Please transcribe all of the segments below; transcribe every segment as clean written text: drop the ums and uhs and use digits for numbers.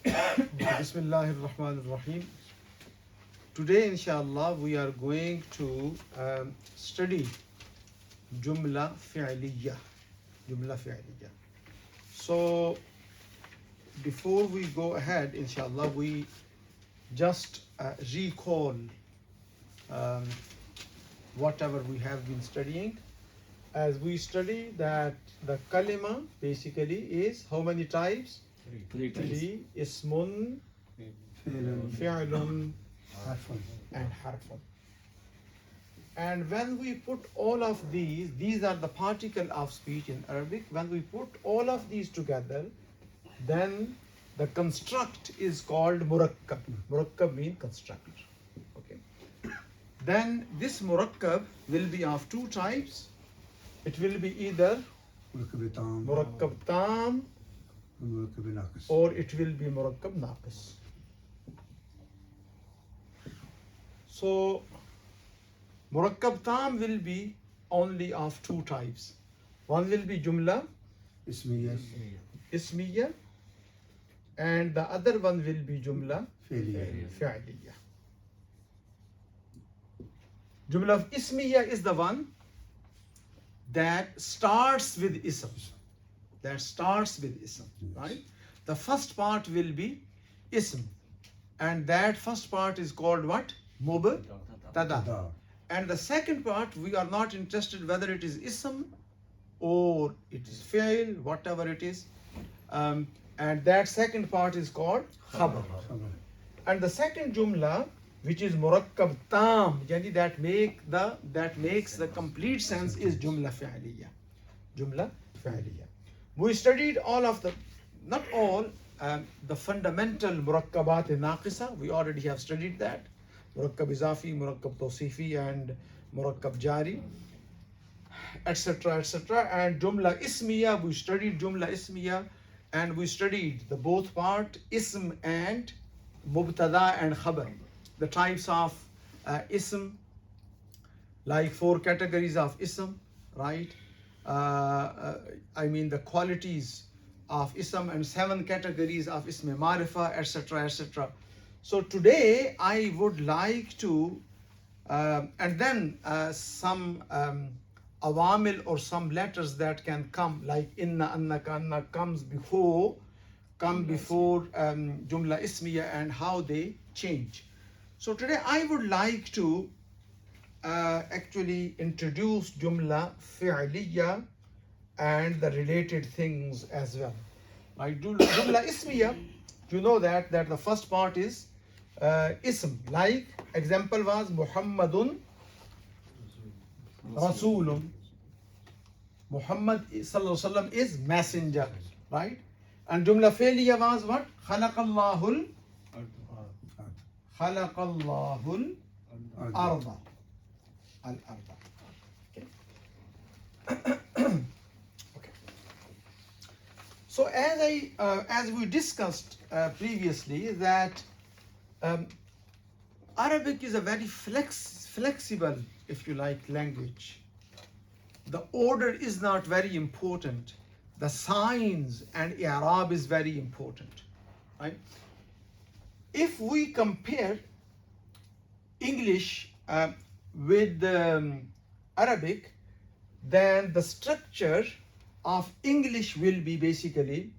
Bismillahir Rahmanir Rahim. Today, inshallah, we are going to study Jumlah Fi'liya. Jumlah Fi'liya. So, before we go ahead, inshallah, we just recall whatever we have been studying. As we study that the kalima basically is how many types? Three. Ismun, fi'lun, and harfun. And when we put all of these are the particle of speech in Arabic. When we put all of these together, then the construct is called murakkab. Murakkab means construct. Okay. Then this murakkab will be of two types. It will be either murakkab tam or it will be murakkab naqis. So murakkab tam will be only of two types. One will be jumla ismiya and the other one will be jumla fi'liya. Jumla ismiya is the one that starts with ism. Right? The first part will be ism, and that first part is called what? Mubtada. And the second part, we are not interested whether it is ism or it is fi'l, whatever it is. And that second part is called khabar. And the second jumla, which is murakkab tam, yani that makes the complete sense, is jumla fi'liya. Jumla fi'liya. We studied all of the, not all, the fundamental murakkabat naqisa. We already have studied that. Murakkab izafi, murakkab tawsifi, and murakkab jari, etc. And jumla ismiya, we studied jumla ismiya, and we studied the both part, ism and mubtada and khabar. The types of ism, like 4 categories of ism, right? I mean the qualities of ism, and 7 categories of ism marifa, etc. So today I would like to and then some awamil or some letters that can come, like inna, annaka, anna come before jumla ismiya and how they change. So today I would like to actually introduce jumla fi'liya and the related things as well. Like jumla ismiya, you know that the first part is ism. Like example was Muhammadun Rasulun. Muhammad sallallahu alaihi wasallam is messenger, right? And jumla fi'liya was what? Khalaqallahul arda. Al-arda. Okay. So as we discussed previously, that Arabic is a very flexible, if you like, language. The order is not very important. The signs and i'rab is very important, right? If we compare English with Arabic, then the structure of English will be basically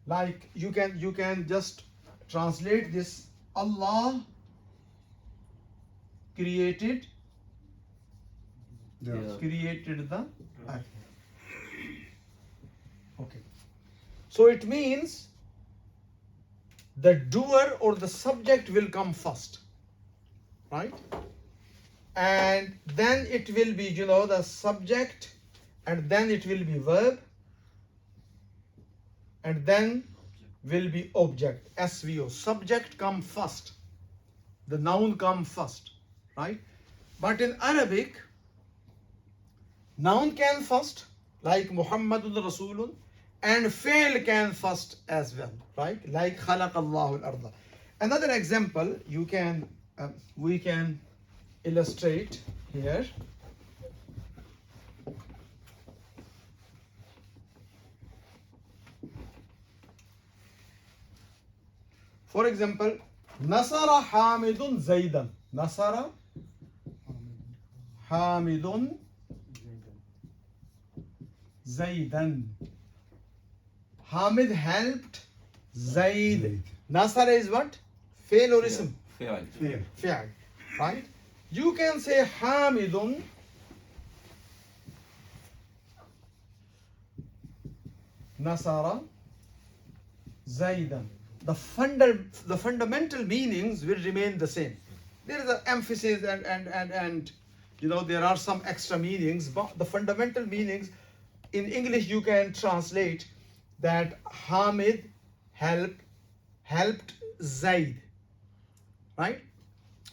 like you can just translate this: Allah created the earth. Okay. So it means the doer or the subject will come first, right? And then it will be, the subject, and then it will be verb, and then will be object, SVO. Subject come first, the noun come first, right? But in Arabic, noun can first, like Muhammadun Rasulun, and fi'l can first as well, right? Like Khalaqallahu al-arda. Another example we can illustrate here. For example, Nasara Hamidun Zaidan. Nasara Hamidun Zaidan. Hamid helped Zaid. Nasara is what? Fail or ism? Fail. Fi'al. Right? You can say Hamidun Nasara Zaidan. The fundamental meanings will remain the same. There is an emphasis and you know there are some extra meanings, but the fundamental meanings in English you can translate that Hamid helped Zaid. Right?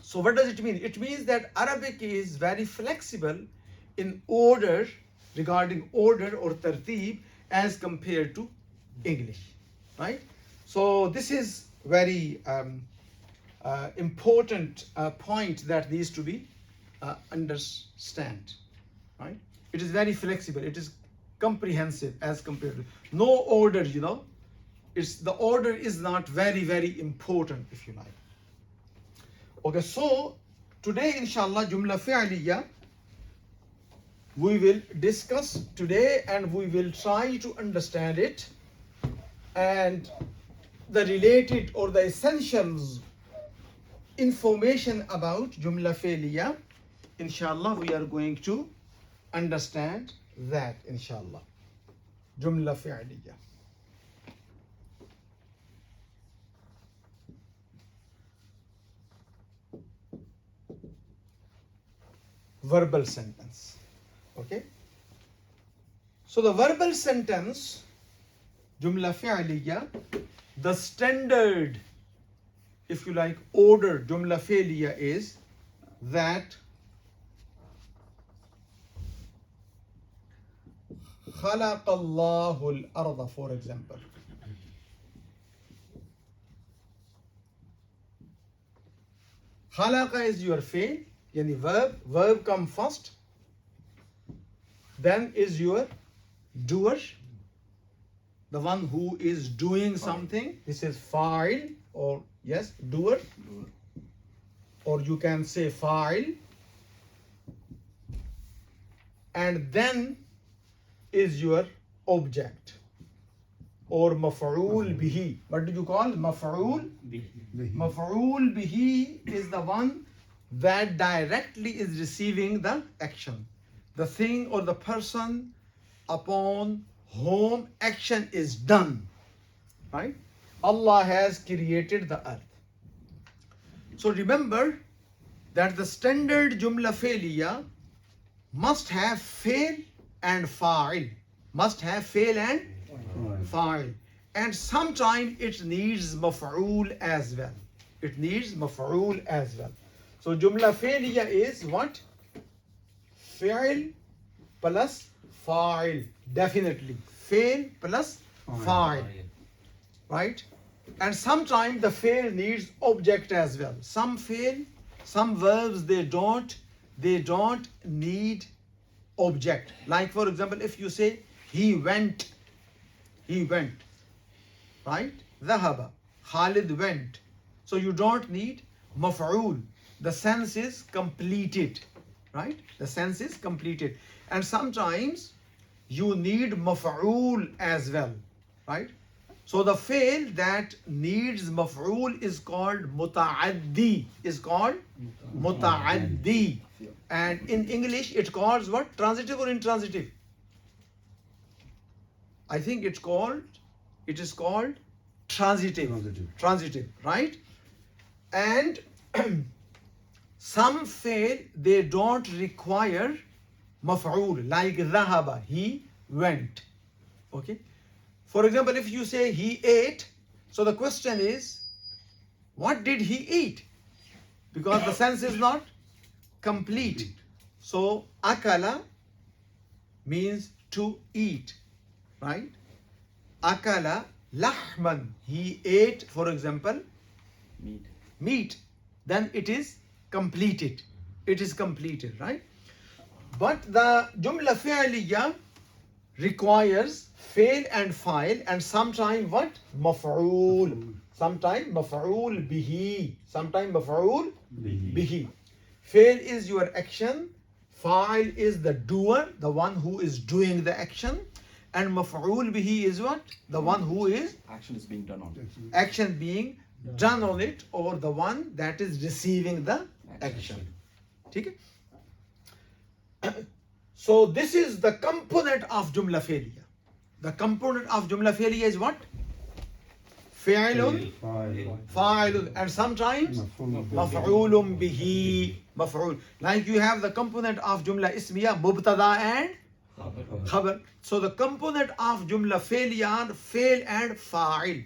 So what does it mean? It means that Arabic is very flexible in order, regarding order or tartib, as compared to English. Right? So this is very important point that needs to be understand. Right? It is very flexible. It is comprehensive as compared to no order. You know, it's the order is not very important, if you like. Okay, so today inshallah Jumla Fi'liya we will discuss today, and we will try to understand it and the related or the essentials information about Jumla Fi'liya. Inshallah we are going to understand that, inshallah. Jumla Fi'liya. Verbal sentence. Okay. So the verbal sentence, Jumla Fi'liya, the standard, if you like, order Jumla Fi'liya is that خلق الله الأرض, for example. Khalaqa is your fail, yani verb come first, then is your doer, the one who is doing something. This is fa'il, or yes, doer, or you can say fa'il, and then is your object or maf'ul bihi. What do you call maf'ul? Maf'ul bihi is the one that directly is receiving the action, the thing or the person upon whom action is done. Right? Allah has created the earth. So remember that the standard Jumla Fi'liya must have fail and fa'il. Must have fail and fa'il. And sometimes it needs maf'ul as well. It needs maf'ul as well. So Jumla Fi'liya is what? Fi'il plus fa'il. Definitely. Fail plus fa'il. Right? And sometimes the fail needs object as well. Some fail, some verbs they don't need object. Like for example, if you say he went, right? Dhahaba, Khalid went. So you don't need maf'ul. The sense is completed, right? The sense is completed. And sometimes you need maf'ul as well, right? So the fail that needs maf'ul is called muta'addi. And in English it calls what? Transitive or intransitive? I think it is called transitive, right? And some fail they don't require maf'ul, like dhahaba, he went. Okay? For example, if you say he ate, so the question is, what did he eat? Because the sense is not complete. So akala means to eat, right? Akala lahman, he ate, for example, meat. Then it is completed. It is completed, right? But the Jumla Fi'liya requires fail and file, and sometime what? Maf'ool. Sometime maf'ool bihi. Sometime maf'ool bihi. Fail is your action. Fa'il is the doer, the one who is doing the action. And maf'ool bihi is what? The one who is Action is being done on it. action being done on it, or the one that is receiving the action. Okay? So this is the component of Jumlah Failure. The component of Jumlah Failure is what? Fi'lun, fa'ilun, and sometimes maf'ulun bihi, maf'ul. Like you have the component of Jumlah Ismiya, Mubtada and Khabar. So the component of Jumlah Failure, fail and fa'il.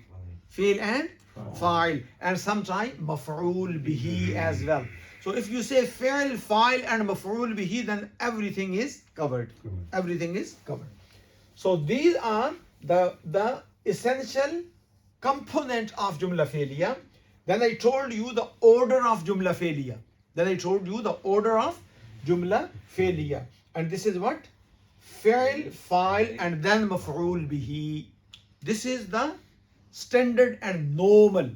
Fail and fa'il. And sometimes maf'ul bihi as well. So if you say fi'l, fa'il and maf'ul bihi, then everything is covered. Everything is covered. So these are the essential component of Jumlah Failure. Then I told you the order of Jumlah Failure. Then I told you the order of Jumlah Failure. And this is what? Fi'l, fa'il, and then maf'ul bihi. This is the standard and normal.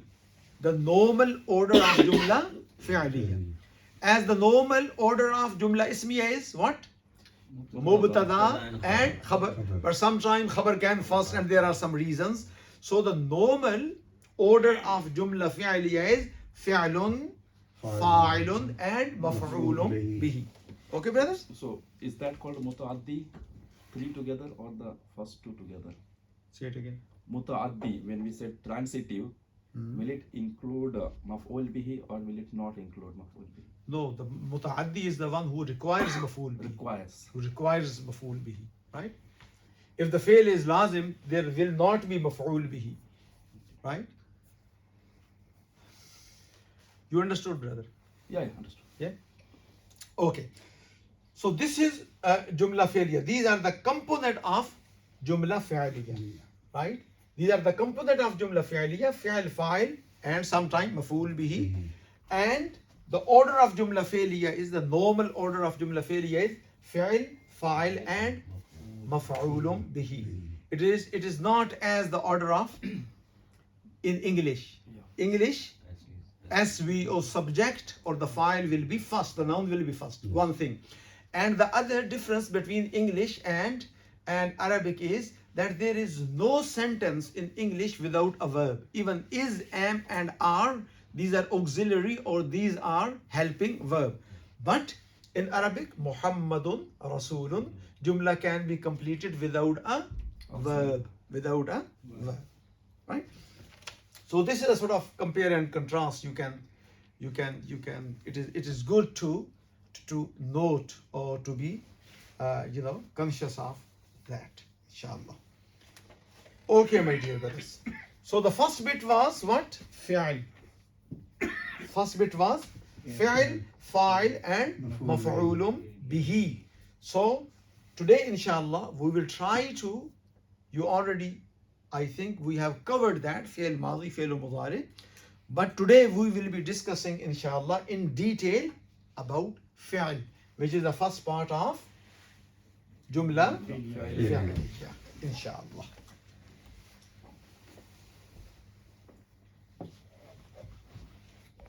The normal order of Jumlah Fi'liya. As the normal order of Jumlah Ismiya is what? Mubtada and Khabar. But sometimes Khabar can first, and there are some reasons. So the normal order of Jumlah Fi'liya is Fi'lun, Fa'ilun, and Maf'ulun bihi. Okay, brothers? So is that called muta'addi, three together, or the first two together? Say it again. Muta'addi, when we said transitive, will it include maf'ul bihi, or will it not include maf'ul bihi? No, the muta'addi is the one who requires maf'ul bihi. Requires. Who requires maf'ul bihi, right? If the fail is lazim, there will not be maf'ul bihi, right? You understood, brother? Yeah, I understood. Yeah. Okay. So this is Jumlah Failure. These are the component of Jumlah Fi'liya, right? These are the component of Jumlah Fi'liya, Fi'l, Fa'il, and sometimes maf'ul bihi. And the order of Jumlah Fi'liya is the normal order of Jumlah Fi'liya is Fi'l, Fa'il, and maf'ulun bihi. It is not as the order of in English. English, SV or subject or the file will be first, the noun will be first, one thing. And the other difference between English and Arabic is that there is no sentence in English without a verb. Even is, am, and are, these are auxiliary or these are helping verb. But in Arabic, Muhammadun Rasulun, Jumla can be completed without a verb. Without a verb. Right? So this is a sort of compare and contrast. It is good to note or to be conscious of that, inshallah. Okay, my dear brothers. So the first bit was what? Fi'l. First bit was fi'l, fa'il, and maf'ulun bihi. So today, inshallah, we will try to, I think we have covered that, fi'l madi, fi'l mudari. But today we will be discussing, inshallah, in detail about fi'l, which is the first part of Jumlah Fi'liya, inshallah.